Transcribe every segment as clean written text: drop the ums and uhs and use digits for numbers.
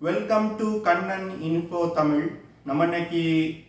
Welcome to Kannan info Tamil. நம்ம இன்னைக்கு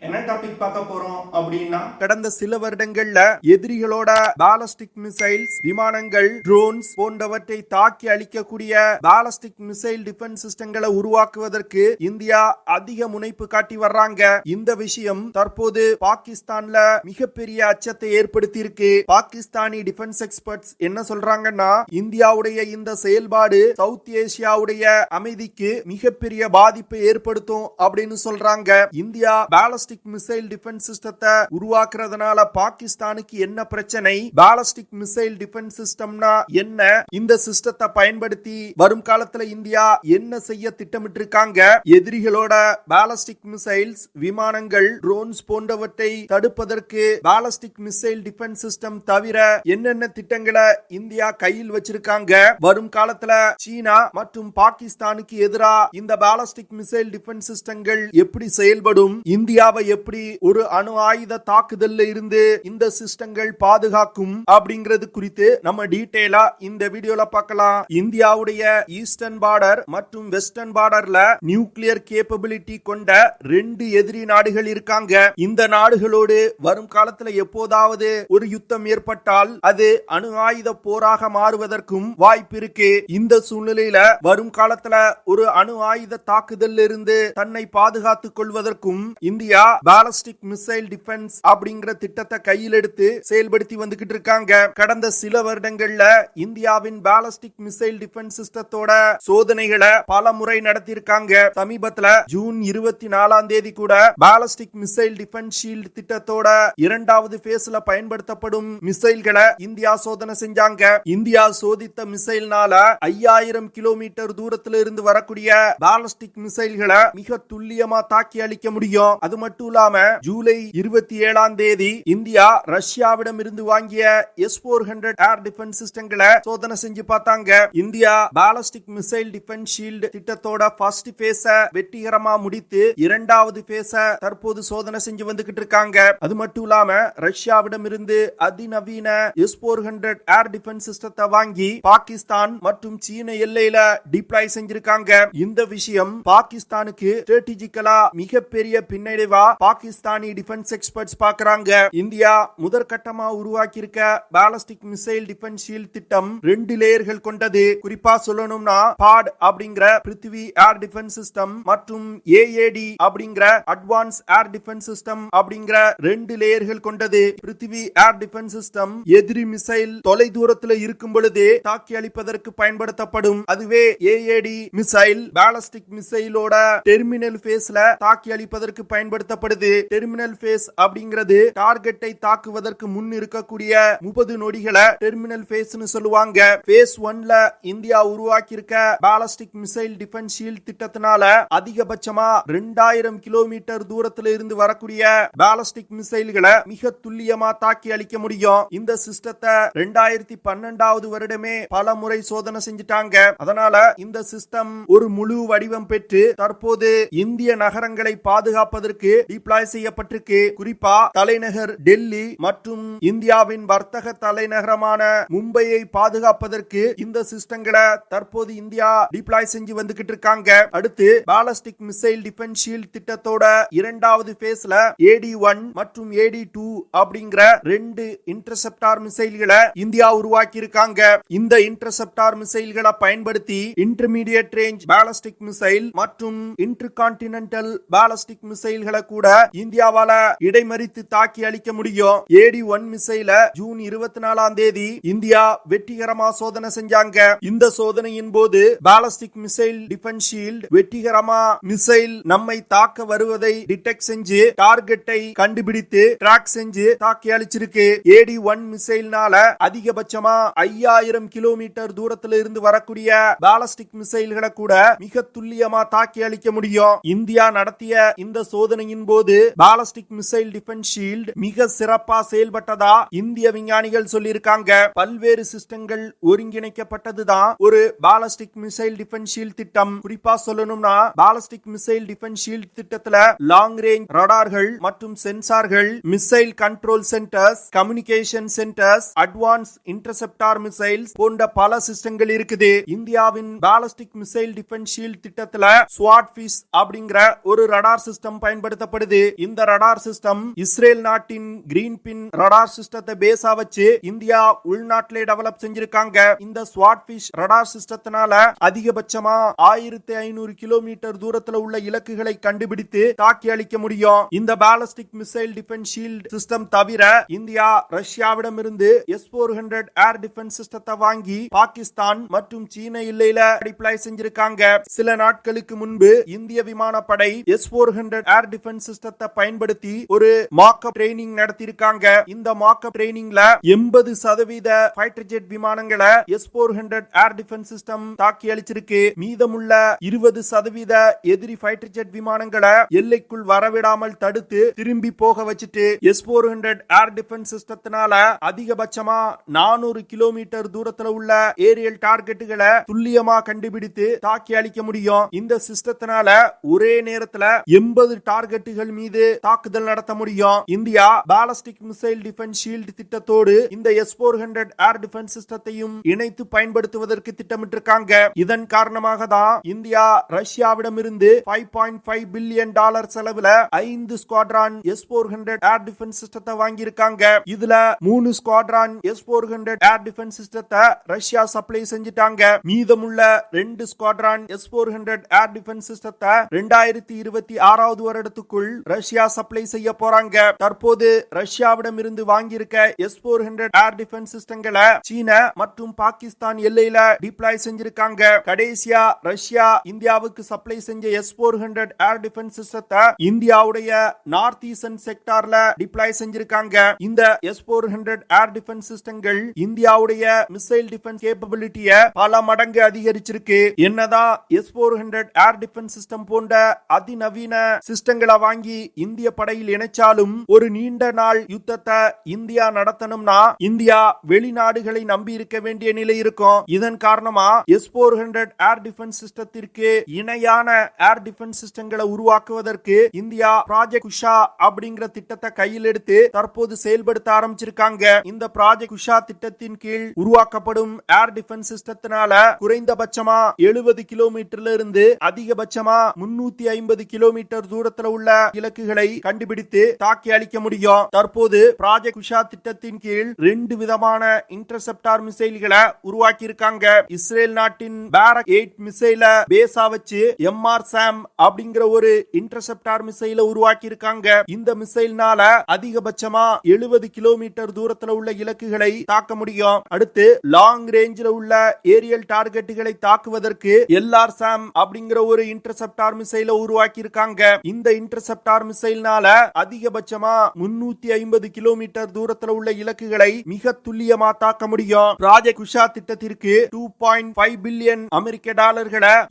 என்ன டாபிக் பார்க்க போறோம் அப்படின்னா, கடந்த சில வருடங்கள்ல எதிரிகளோட பாலிஸ்டிக் மிசைல்ஸ், விமானங்கள், ட்ரோன்ஸ் போன்றவற்றை தாக்கி அழிக்கக்கூடிய பாலிஸ்டிக் மிசைல் டிஃபென்ஸ் சிஸ்டங்களை உருவாக்குவதற்கு இந்தியா அதிக முனைப்பு காட்டி வர்றாங்க. இந்த விஷயம் தற்போது பாகிஸ்தான்ல மிகப்பெரிய அச்சத்தை ஏற்படுத்தி இருக்கு. பாகிஸ்தானி டிஃபென்ஸ் எக்ஸ்பர்ட்ஸ் என்ன சொல்றாங்கன்னா, இந்தியாவுடைய இந்த செயல்பாடு சவுத் ஏசியாவுடைய அமைதிக்கு மிகப்பெரிய பாதிப்பை ஏற்படுத்தும் அப்படின்னு சொல்றாங்க. இந்தியா பாலிஸ்டிக் மிசைல் டிஃபென்ஸ் சிஸ்டத்தை உருவாக்குறதுனால பாகிஸ்தானுக்கு என்ன பிரச்சனை, பாலிஸ்டிக் மிசைல் டிஃபென்ஸ் சிஸ்டம்னா என்ன, இந்த சிஸ்டத்தை பயன்படுத்தி வரும் காலத்துல இந்தியா என்ன செய்ய திட்டமிட்டு இருக்காங்க, எதிரிகளோட பாலிஸ்டிக் மிசைல்ஸ், விமானங்கள், ட்ரோன்ஸ் போன்றவற்றை தடுப்பதற்கு பாலிஸ்டிக் மிசைல் டிஃபென்ஸ் சிஸ்டம் தவிர என்னென்ன திட்டங்களை இந்தியா கையில் வச்சிருக்காங்க, வரும் காலத்துல சீனா மற்றும் பாகிஸ்தானுக்கு எதிராக இந்த பாலிஸ்டிக் மிசைல் டிஃபென்ஸ் சிஸ்டங்கள் எப்படி செயல்படும், இந்தியாவை எப்படி ஒரு அணு ஆயுத தாக்குதல்ல இருந்து இந்த சிஸ்டங்கள் பாதுகாக்கும் அப்படிங்கிறது குறித்து நம்ம டீடைலா இந்த வீடியோல பார்க்கலாம். இந்தியாவுடைய ஈஸ்டர்ன் பார்டர் மற்றும் வெஸ்டர்ன் பார்டர்ல நியூக்ளியர் கேப்பபிலிட்டி கொண்ட 2 எதிரி நாடுகள் இருக்காங்க. இந்த நாடுகளோடு வரும் காலத்துல எப்போதாவது ஒரு யுத்தம் ஏற்பட்டால் அது அணு ஆயுத போராக மாறுவதற்கும் வாய்ப்பு இருக்கு. இந்த சூழ்நிலையில வரும் காலத்துல ஒரு அணு ஆயுத தாக்குதல்ல இருந்து தன்னை பாதுகாத்துக் கொள்வதற்கும் இந்தியா பாலிஸ்டிக் மிசைல் டிஃபென்ஸ் அப்படிங்கிற திட்டத்தை கையில் எடுத்து செயல்படுத்தி வந்துகிட்டு இருக்காங்க. கடந்த சில வருடங்கள்ல இந்தியாவின் பாலிஸ்டிக் மிசைல் டிஃபென்ஸ் சிஸ்டத்தோட சோதனைகளை பல முறை நடத்தியிருக்காங்க. சமீபத்துல ஜூன் 24 கூட பாலிஸ்டிக் மிசைல் டிஃபென்ஸ் ஷீல்ட் திட்டத்தோட 2வது பேஸ்ல பயன்படுத்தப்படும் மிசைல்களை இந்தியா சோதனை செஞ்சாங்க. இந்தியா சோதித்த மிசைல்னால 5000 கிலோமீட்டர் தூரத்துல இருந்து வரக்கூடிய பாலிஸ்டிக் மிசைல்களை மிக துல்லியமா தாக்கி அளிக்க முடியும். அது மட்டும் இல்லாம ஜூலை 27 இந்தியா ரஷ்யாவிடம் இருந்து வாங்கிய S-400 ஏர் டிஃபென்ஸ் சிஸ்டங்களை சோதனை செஞ்சு பார்த்தாங்க. India ballistic missile defence shield திட்டத்தோட ஃபர்ஸ்ட் பேஸ வெற்றிகரமா முடித்து 2வது பேஸ தற்போது சோதனை செஞ்சு வந்துகிட்டு இருக்காங்க. அது மட்டும் இல்லாம ரஷ்யாவிடம் இருந்து அதிநவீன S-400 ஏர் டிஃபென்ஸ் சிஸ்டத்தை வாங்கி பாகிஸ்தான் மற்றும் சீன எல்லையில டிப்ளாய் செஞ்சிருக்காங்க. இந்த விஷயம் பாகிஸ்தானுக்கு ஸ்ட்ராட்டஜிக்கலா மிகப்பெரிய பின்னடைவா பாகிஸ்தானி டிஃபென்ஸ் எக்ஸ்பர்ட்ஸ் பார்க்கறாங்க. இந்தியா முதற்கட்டமா உருவாக்கி இருக்க பாலிஸ்டிக் மிசைல் டிஃபென்ஸ் ஷீல்ட் திட்டம் 2 லேயர்கள் கொண்டது. குறிப்பா சொல்லணும்னா பாட் அப்படிங்கிற பிருத்திவி ஏர் டிஃபென்ஸ் சிஸ்டம் மற்றும் AAD அப்படிங்கிற அட்வான்ஸ் ஏர் டிஃபென்ஸ் சிஸ்டம் அப்படிங்கிற 2 லேயர்கள் கொண்டது. பிருத்திவி ஏர் டிஃபென்ஸ் சிஸ்டம் எதிரி மிசைல் தொலை தூரத்தில் இருக்கும் பொழுது தாக்கி அளிப்பதற்கு பயன்படுத்தப்படும். அதுவே AAD மிசைல் பாலிஸ்டிக் மிசைலோட டெர்மினல் பேஸ்ல தாக்கி அளிப்பதற்கு பயன்படுத்தப்படுது. டெர்மினல் பேஸ் அப்படிங்கிறது டார்கெட்டை தாக்குவதற்கு முன் இருக்கக்கூடிய 30 நொடிகளை டெர்மினல் பேஸ்னு சொல்லுவாங்க. பேஸ் 1ல இந்தியா உருவாக்கி இருக்க பாலிஸ்டிக் மிசைல் டிஃபென்ஸ் ஷீல்ட் திட்டத்தினால அதிகபட்சமா 2000 கிலோமீட்டர் தூரத்துல இருந்து வரக்கூடிய பாலிஸ்டிக் மிசைல்களை மிக துல்லியமா தாக்கி அளிக்க முடியும். இந்த சிஸ்டத்தை 2012 வருடமே பல முறை சோதனை செஞ்சுட்டாங்க. அதனால இந்த சிஸ்டம் ஒரு முழு வடிவம் பெற்று தற்போது இந்திய நகரங்களை பாதுகாப்பதற்கு டிப்ளாய் செய்யப்பட்டிருக்கு. குறிப்பா தலைநகர் டெல்லி மற்றும் இந்தியாவின் வர்த்தக தலைநகரமான மும்பையை பாதுகாப்பதற்கு இந்த சிஸ்டங்களை தற்போது இந்தியா டிப்ளாய் செஞ்சு வந்துகிட்டு இருக்காங்க. அடுத்து பாலிஸ்டிக் மிசைல் டிஃபென்ஸ் ஷீல்ட் திட்டத்தோட 2வது பேஸ்ல AD-1 மற்றும் AD-2 அப்படிங்கிற 2 இன்டர்செப்டார் மிசைல்களை இந்தியா உருவாக்கி இருக்காங்க. இந்த இன்டர்செப்டார் மிசைல்களை பயன்படுத்தி இன்டர்மீடியட் ரேஞ்ச் பாலிஸ்டிக் மிசைல் மற்றும் இன்டர்கான்டினென்டல் பாலிஸ்டிக் மிசைல்களை கூட இந்தியாவால இடைமறித்து தாக்கி அளிக்க முடியும். AD-1 மிசைல ஜூன் 24 இந்தியா வெற்றிகரமா சோதனை செஞ்சாங்க. இந்த சோதனையின் போது பாலிஸ்டிக் மிசைல் டிஃபென்ஸ் ஷீல்ட் வெற்றிகரமா மிசைல் நம்மை தாக்க வருவதை டிடெக்ட் செஞ்சு டார்கெட்டை கண்டுபிடித்து ட்ராக் செஞ்சு தாக்கி அளிச்சிருக்கு. AD-1 மிசைல்னால அதிகபட்சமா 5000 கிலோமீட்டர் தூரத்துல இருந்து வரக்கூடிய பாலிஸ்டிக் மிசைல்களை கூட மிக துல்லியமா தாக்கி அளிக்க முடியும். இந்தியா நடத்திய இந்த சோதனையின் போது பாலிஸ்டிக் மிசைல் டிஃபென்ஸ் ஷீல்ட் மிக சிறப்பா செயல்பட்டதா இந்திய விஞ்ஞானிகள் சொல்லியிருக்காங்க. பல்வேறு சிஸ்டங்கள் ஒருங்கிணைக்கப்பட்டதுதான் ஒரு பாலிஸ்டிக் மிசைல் டிஃபென்ஸ் ஷீல்ட் திட்டம். குறிப்பா சொல்லணும்னா பாலிஸ்டிக் மிசைல் டிஃபென்ஸ் ஷீல்ட் திட்டத்துல லாங் ரேஞ்ச் ரடார்கள் மற்றும் சென்சார்கள், missile control centres, communication centres, advance interceptor missiles போன்ற பல சிஸ்டங்கள் இருக்குது. இந்தியாவின் பாலிஸ்டிக் மிசைல் டிஃபென்ஸ் ஷீல்ட் திட்டத்துல ஸ்வாட் ஃபிஷ் அப்படிங்கிற ஒரு ரடார் சிஸ்டம் பயன்படுத்தப்படுது. இந்த ரடார் சிஸ்டம் இஸ்ரேல் நாட்டின் கிரீன் பின் ரடார் சிஸ்டத்தை பேஸா வச்சு இந்தியா உள்நாட்டிலே டெவலப் செஞ்சிருக்காங்க. இந்த ஸ்வாட் ஃபிஷ் ரடார் சிஸ்டத்தினால அதிகபட்சமா 1500 கிலோமீட்டர் தூரத்துல உள்ள இலக்குகளை கண்டுபிடித்து தாக்கி அளிக்க முடியும். இந்த ballistic missile defence shield system தவிர இந்தியா ரஷ்யாவிடமிருந்து S-400 ஏர் டிஃபென்ஸ் சிஸ்டத்தை வாங்கி பாகிஸ்தான் மற்றும் சீன எல்லையில டிப்ளாய் செஞ்சிருக்காங்க. சில நாட்களுக்கு முன்பு இந்திய விமானப்படை S-400 ஏர் டிஃபென்ஸ் சிஸ்டத்தை பயன்படுத்தி ஒரு மாக்-அப் ட்ரெய்னிங் நடத்தியிருக்காங்க. இந்த மாக்-அப் ட்ரெய்னிங்ல 80% ஃபைட்டர் ஜெட் விமானங்களை S-400 ஏர் டிஃபென்ஸ் சிஸ்டம் தாக்கி அளிச்சிருக்கு. மீதமுள்ள 20% எதிரி ஃபைட்டர் ஜெட் விமானங்களை எல்லைக்குள் வரவிடாமல் தடுத்து திரும்பி போக வச்சுட்டு S-400 ஏர் டிஃபென்ஸ் சிஸ்டத்தினால அதிகபட்சமா 400 கிலோமீட்டர் தூரத்துல உள்ள ஏரியல் டார்கெட்டுகளை துல்லியமா கண்டுபிடித்து தாக்கி அளிக்க முடியும். இந்த சிஸ்டத்தினால ஒரே நேரத்துல 80 டார்கெட்டுகள் மீது தாக்குதல் நடத்த முடியும். India ballistic missile defence shield திட்டத்தோடு இந்த S-400 ஏர் டிஃபென்ஸ் சிஸ்டத்தையும் இணைத்து பயன்படுத்துவதற்கு திட்டமிட்டிருக்காங்க. இதன் காரணமாக தான் இந்தியா ரஷ்யாவிடமிருந்து $5.5 பில்லியன் செலவுல 5 ஸ்குவாட்ரான் S-400 ஏர் டிஃபென்ஸ் சிஸ்டத்தை வாங்கியிருக்காங்க. இதுல 3 ஸ்குவாட்ரான் S-400 ஏர் டிஃபென்ஸ் சிஸ்டத்தை ரஷ்யா சப்ளை செஞ்சிட்டாங்க. மீதமுள்ள 2 ஸ்குவாட்ரான் S-400 ஏர் டிஃபென்ஸ் சிஸ்டத்தை 2026 வருடத்துக்குள் ரஷ்யா சப்ளை செய்ய போறாங்க. தற்போது ரஷ்யாவிடமிருந்து வாங்கியிருக்க S-400 ஏர் டிஃபென்ஸ் சிஸ்டங்களை சீன மற்றும் பாகிஸ்தான் எல்லையில டிப்ளாய் செஞ்சிருக்காங்க. கடைசியா ரஷ்யா இந்தியாவுக்கு சப்ளை செஞ்ச S-400 ஏர் டிஃபென்ஸ் சிஸ்டத்தை இந்தியாவுடைய நார்த் ஈஸ்டர்ன் செக்டார்ல டிப்ளாய் செஞ்சிருக்காங்க. இந்த S-400 ஏர் டிஃபென்ஸ் சிஸ்டங்கள் இந்தியாவுடைய மிசைல் டிஃபென்ஸ் கேப்பபிலிட்டியை பல மடங்கு அதிகரிச்சிருக்கு. என்னதான் S-400 ஏர் டிஃபென்ஸ் சிஸ்டம் போன்ற அதிநவீன சிஸ்டங்களை வாங்கி இந்திய படையில் இணைச்சாலும் ஒரு நீண்ட நாள் யுத்தத்தை இந்தியா நடத்தணும்னா இந்தியா வெளிநாடுகளை நம்பி இருக்க வேண்டிய நிலை இருக்கும். இதன் காரணமா S-400 ஏர் டிஃபென்ஸ் சிஸ்டத்திற்கு இணையான ஏர் டிஃபென்ஸ் சிஸ்டங்களை உருவாக்குவதற்கு இந்தியா ப்ராஜெக்ட் குஷா அப்படிங்கிற திட்டத்தை கையில் எடுத்து தற்போது செயல்படுத்த ஆரம்பிச்சிருக்காங்க. இந்த ப்ராஜெக்ட் குஷா திட்டத்தின் கீழ் உருவாக்கப்படும் ஏர் டிஃபென்ஸ் சிஸ்டத்தினால குறைந்தபட்சமா 70 கிலோமீட்டர்ல இருந்து அதிகபட்சமா 350 கிலோமீட்டர் தூரத்துல உள்ள இலக்குகளை கண்டுபிடித்து தாக்கி அளிக்க முடியும். தற்போது ப்ராஜெக்ட் குஷா திட்டத்தின் கீழ் 2 விதமான இன்டர்செப்டார் மிசைல்களை உருவாக்கி இருக்காங்க. இஸ்ரேல் நாட்டின் பாரக் 8 மிசைல பேஸா வச்சு MR-SAM அப்படிங்கிற ஒரு இன்டர்செப்டார் மிசைல உருவாக்கி இருக்காங்க. இந்த மிசைல்னால அதிகபட்சமா 70 கிலோமீட்டர் தூரத்துல உள்ள இலக்குகளை தாக்க முடியும். அடுத்து லாங் ரேஞ்சில் உள்ள ஏரியல் டார்கெட்டுகளை தாக்குவதற்கு LR-SAM அப்படிங்கிற ஒரு இன்டர்செப்டார் மிசைல உருவாக்கி இருக்காங்க. இந்த இன்டர்செப்டார் மிசைல்னால அதிகபட்சமா 350 கிலோமீட்டர் தூரத்துல உள்ள இலக்குகளை மிக துல்லியமா தாக்க முடியும். ப்ராஜெக்ட் குஷா திட்டத்திற்கு $2.5 பில்லியன்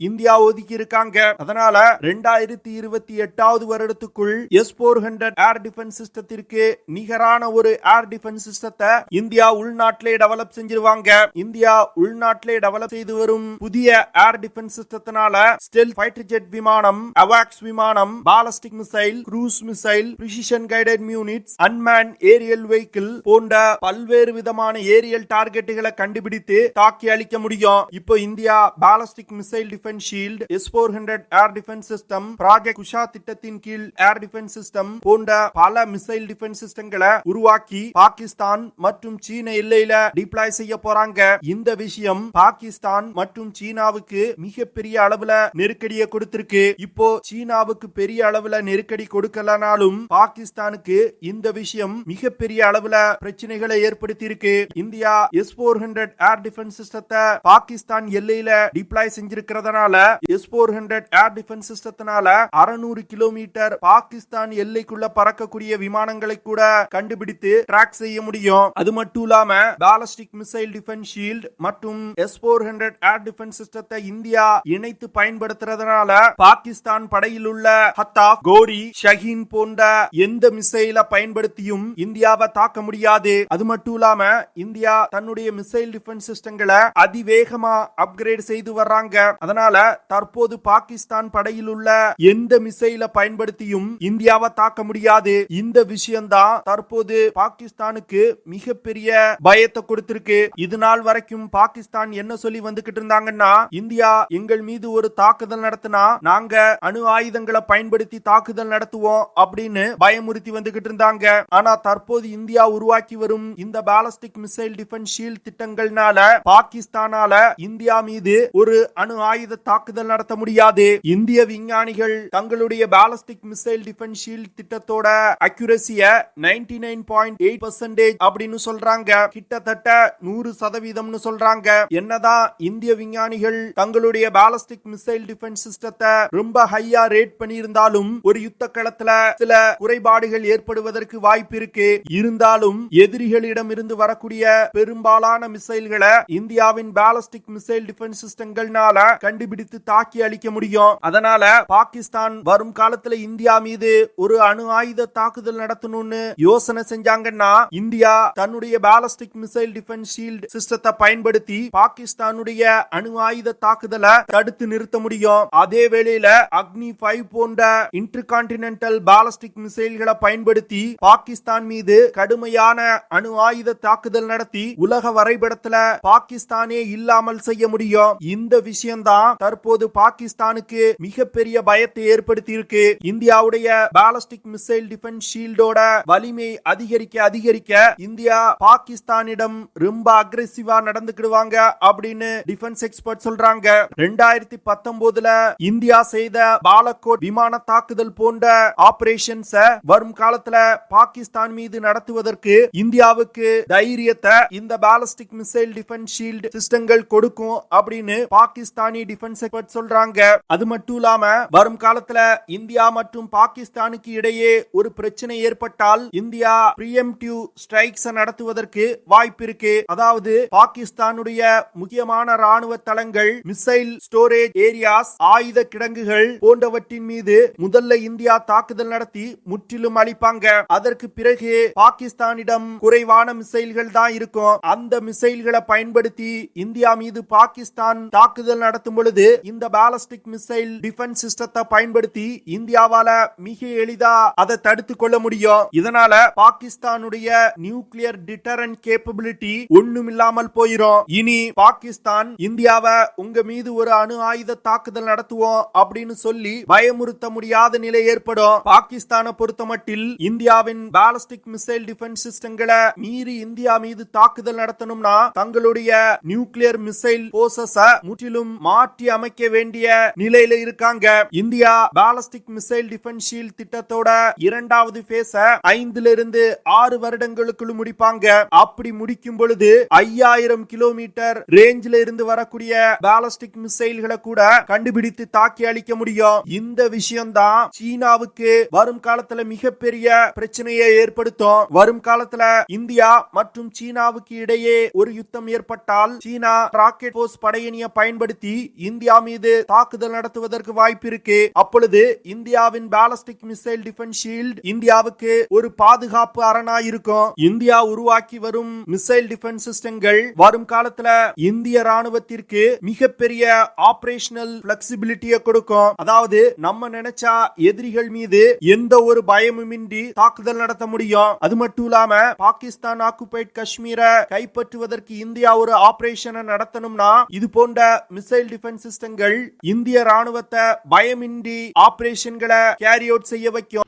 இந்தியா ஒதுக்கி இருக்காங்க. அதனால 2028 வருடத்துக்குள் S-400 ஏர் டிஃபென்ஸ் சிஸ்டத்திற்கு நிகரான ஒரு ஏர் டிஃபென்ஸ் சிஸ்டத்தை இந்தியா உள்நாட்டிலே டெவலப் செஞ்சிருவாங்க. இந்தியா உள்நாட்டிலே டெவலப் செய்து வரும் புதிய ஏர் டிஃபென்ஸ் சிஸ்டத்தினால ஸ்டெல்த் ஃபைட்டர் ஜெட் விமானம், அவாக்ஸ் விமானம், ballistic missile, cruise missile, precision guided units, unmanned aerial vehicle போன்ற பல்வேறு விதமான ஏரியல் டார்கெட்டுகளை கண்டுபிடித்து தாக்கி அளிக்க முடியும். இப்போ India ballistic missile defence shield, S-400 air defence system, project Kusha திட்டத்தின் கீழ் ஏர் டிஃபென்ஸ் சிஸ்டம் போன்ற பல மிசைல் டிஃபென்ஸ் சிஸ்டங்களை உருவாக்கி பாகிஸ்தான் மற்றும் சீன எல்லையில டிப்ளாய் செய்ய போறாங்க. இந்த விஷயம் பாகிஸ்தான் மற்றும் சீனாவுக்கு மிகப்பெரிய அளவுல நெருக்கடியை கொடுத்திருக்கு. இப்போ சீனாவுக்கு பெரிய அளவுல நெருக்கடி கொடுக்கலனாலும் பாகிஸ்தானுக்கு இந்த விஷயம் மிகப்பெரிய அளவுல பிரச்சனைகளை ஏற்படுத்தி இருக்கு. இந்தியா S-400 ஏர் டிஃபென்ஸ் சிஸ்டத்தை பாகிஸ்தான் எல்லையில டிப்ளாய் செஞ்சிருக்கிறதுனால S-400 ஏர் டிஃபென்ஸ் சிஸ்டத்தினால 600 கிலோமீட்டர் பாகிஸ்தான் எல்லைக்குள்ள பறக்கக்கூடிய விமானங்களை கூட கண்டுபிடித்து ட்ராக் செய்ய முடியும். அது மட்டும் இல்லாம பாலிஸ்டிக் மிசைல் டிஃபென்ஸ் ஷீல்ட் மற்றும் S-400 ஏர் டிஃபென்ஸ் சிஸ்டத்தை இந்தியா இணைத்து பயன்படுத்துறதுனால பாகிஸ்தான் படையில் உள்ள ஹத்தாப், கௌரி, ஷஹீன் போன்ற எந்த மிசைலை பயன்படுத்தியும் இந்தியாவை தாக்க முடியாது. அது மட்டும் இல்லாம இந்தியா தன்னுடைய மிசைல் டிஃபென்ஸ் சிஸ்டங்களை அதிவேகமா அப்கிரேட் செய்து வர்றாங்க. அதனால தற்போது பாகிஸ்தான் படையில் உள்ள எந்த மிசைலை பயன்படுத்தியும் இந்தியாவை தாக்க முடியாது. இந்த விஷயம்தான் தற்போது பாகிஸ்தானுக்கு மிகப்பெரிய பயத்தை கொடுத்திருக்கு. இது நாள் வரைக்கும் பாகிஸ்தான் என்ன சொல்லி வந்துகிட்டு இருந்தாங்கன்னா, இந்தியா எங்கள் மீது ஒரு தாக்குதல் நடத்தினா நாங்க அணு ஆயுதங்களை பயன்படுத்தி தாக்குதல் நடத்துவோம் அப்படின்னு பயமுறுத்தி வந்துகிட்டு இருந்தாங்க. ஆனா தற்போது இந்தியா உருவாக்கி வரும் இந்த பாலிஸ்டிக் மிசைல் டிஃபென்ஸ் ஷீல்ட் திட்டங்கள்னால பாகிஸ்தானால இந்தியா மீது ஒரு அணு ஆயுத தாக்குதல் நடத்த முடியாது. இந்திய விஞ்ஞானிகள் தங்களுடைய பாலிஸ்டிக் மிசைல் டிஃபென்ஸ் ஷீல்ட் திட்டத்தோட அக்யூரசிய 99.8% அப்படின்னு சொல்றாங்க. கிட்டத்தட்ட 100% சொல்றாங்க. என்னதான் இந்திய விஞ்ஞானிகள் தங்களுடைய பாலிஸ்டிக் மிசைல் டிஃபென்ஸ் சிஸ்டத்தை ரொம்ப ஹையா ரேட் பண்ணியிருந்தாலும் ஒரு யுத்த களத்துல சில குறைபாடுகள் ஏற்படுவதற்கு வாய்ப்பு இருக்கு. இருந்தாலும் எதிரிகளிடம் இருந்து வரக்கூடிய பெரும்பாலான மிசைல்களை இந்தியாவின் பாலிஸ்டிக் மிசைல் டிஃபென்ஸ் சிஸ்டங்கள்னால கண்டுபிடித்து தாக்கி அளிக்க முடியும். அதனால பாகிஸ்தான் வரும் காலத்துல இந்தியா மீது ஒரு அணு ஆயுத தாக்குதல் நடத்தணும்னு யோசனை செஞ்சாங்கன்னா இந்தியா தன்னுடைய பாலிஸ்டிக் மிசைல் டிஃபென்ஸ் ஷீல்ட் சிஸ்டத்தை பயன்படுத்தி பாகிஸ்தானுடைய அணு ஆயுத தாக்குதலை தடுத்து நிறுத்த முடியும். அதே வேளையில அக்னி 5 போன்ற இன்டர்கான்டினென்டல் பாலிஸ்டிக் மிசைல்களை பயன்படுத்தி பாகிஸ்தான் மீது கடுமையான அணு ஆயுத தாக்குதல் நடத்தி உலக வரைபடத்துல பாகிஸ்தானே இல்லாமல் செய்ய முடியும். இந்த விஷயம்தான் தற்போது பாகிஸ்தானுக்கு மிகப்பெரிய பயத்தை ஏற்படுத்தி இருக்கு. இந்தியாவுடைய பாலிஸ்டிக் மிசைல் டிஃபென்ஸ் ஷீல்டோட வலிமை அதிகரிக்க அதிகரிக்க இந்தியா பாகிஸ்தானிடம் ரொம்ப அக்ரெசிவா நடந்துக்கிடுவாங்க அப்படின்னு டிஃபென்ஸ் எக்ஸ்பர்ட் சொல்றாங்க. 2019 இந்தியா செய்த பாலக்கோட் விமான தாக்குதல் போன்ற ஆபரேஷன்ஸ் வரும் காலத்துல பாகிஸ்தான் மீது நடத்துவதற்கு இந்தியாவுக்கு தைரியத்தை இந்த பாலிஸ்டிக் மிசைல் டிஃபென்ஸ் ஷீல்ட் சிஸ்டங்கள் கொடுக்கும் அப்படின்னு பாகிஸ்தானி டிஃபென்ஸ் எக்ஸ்பர்ட் சொல்றாங்க. அது மட்டும் இல்லாம வரும் காலத்துல இந்தியா மற்றும் பாகிஸ்தானுக்கு இடையே ஒரு பிரச்சனை ஏற்பட்டால் இந்தியா பிரியம்டிவ் ஸ்ட்ரைக்ஸ் நடத்துவதற்கு வாய்ப்பு இருக்கு. அதாவது பாகிஸ்தானுடைய முக்கியமான ராணுவ தளங்கள், மிசைல் ஸ்டோரேஜ் ஏரியாஸ், ஆயுத கிடங்குகள் போன்றவற்றின் மீது முதல்ல இந்தியா தாக்குதல் நடத்தி முற்றிலும் அழிப்பாங்க. அதற்கு பிறகு பாகிஸ்தானிடம் குறைவான மிசைல்கள் தான் இருக்கும். அந்த மிசைல்களை பயன்படுத்தி இந்தியா மீது பாகிஸ்தான் தாக்குதல் நடத்தும் பொழுது இந்த பாலிஸ்டிக் மிசைல் டிஃபென்ஸ் சிஸ்டத்தை பயன்படுத்தி இந்தியாவால மிக எளிதா அதை தடுத்து கொள்ள முடியும். இதனால பாகிஸ்தானுடைய நியூக்ளியர் டிட்டரன்ட் கேப்பபிலிட்டி ஒண்ணுமில்லாமல் போயிரும். இனி பாகிஸ்தான் இந்தியாவை உங்க மீது ஒரு அணு ஆயுத தாக்குதல் நடத்துவோம் அப்படின்னு சொல்லி பயமுறுத்த முடியாத நிலை ஏற்படும். பாகிஸ்தானை பொறுத்தமட்டில் இந்தியாவின் பாலிஸ்டிக் மிசைல் டிஃபென்ஸ் சிஸ்டங்களை மீறி இந்தியா மீது தாக்குதல் நடத்தணும்னா தங்களுடைய நியூக்ளியர் மிசைல் போர்சஸ முற்றிலும் மாற்றி அமைக்க வேண்டிய நிலையில இருக்காங்க. India ballistic missile defence shield திட்டத்தோட இரண்டாவது பேஸ 5 வருடங்களுக்குள் முடிப்பாங்க. அப்படி முடிக்கும் பொழுது 5000 கிலோமீட்டர் ரேஞ்சில இருந்து வரக்கூடிய பாலிஸ்டிக் மிசைல்களை கூட கண்டுபிடித்து தாக்கி அளிக்க முடியும். இந்த விஷயம் தான் சீனாவுக்கு வரும் காலத்துல மிகப்பெரிய பிரச்சனையை ஏற்படுத்தும். வரும் காலத்துல இந்தியா மற்றும் சீனாவுக்கு இடையே ஒரு யுத்தம் ஏற்பட்டால் சீனா ராக்கெட் போர்ஸ் படையணியை பயன்படுத்தி இந்தியா மீது தாக்குதல் நடத்துவதற்கு வாய்ப்பு இருக்கு. அப்பொழுது இந்தியாவின் பாலிஸ்டிக் மிசைல் டிஃபென்ஸ் ஷீல்ட் இந்தியாவுக்கு ஒரு பாதுகாப்பு அரணா இருக்கும். இந்தியா உருவாக்கி வரும் மிசைல் டிஃபென்ஸ் சிஸ்டங்கள் வரும் காலத்துல இந்திய ராணுவத்திற்கு மிகப்பெரிய ஆபரேஷனல் பிளெக்சிபிலிட்டியை கொடுக்கும். அதாவது நம்ம நினைச்சா எதிரிகள் மீது எந்த ஒரு பயமுமின்றி தாக்குதல் நடத்த முடியும். அது மட்டும் இல்லாம பாகிஸ்தான் ஆக்குபைட் காஷ்மீரை கைப்பற்றுவதற்கு இந்தியா ஒரு ஆபரேஷனை நடத்தணும்னா இது போன்ற மிசைல் டிஃபென்ஸ் சிஸ்டங்கள் இந்திய ராணுவத்தை பயமின்றி ஆபரேஷன்களை கேரி அவுட் செய்ய வைக்கும்.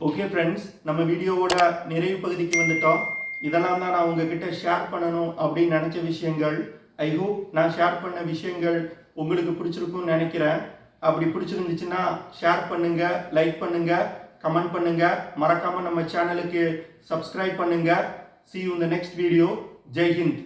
ஓகே ஃப்ரெண்ட்ஸ், நம்ம வீடியோவோட நிறைவு பகுதிக்கு வந்துட்டோம். இதெல்லாம் தான் நான் உங்ககிட்ட ஷேர் பண்ணணும் அப்படின்னு நினைச்ச விஷயங்கள். ஐ ஹோப் நான் ஷேர் பண்ண விஷயங்கள் உங்களுக்கு பிடிச்சிருக்கும்னு நினைக்கிறேன். அப்படி பிடிச்சிருந்துச்சுன்னா ஷேர் பண்ணுங்க, லைக் பண்ணுங்க, கமெண்ட் பண்ணுங்க. மறக்காம நம்ம சேனலுக்கு சப்ஸ்கிரைப் பண்ணுங்க. See you in the next video. Jai Hind.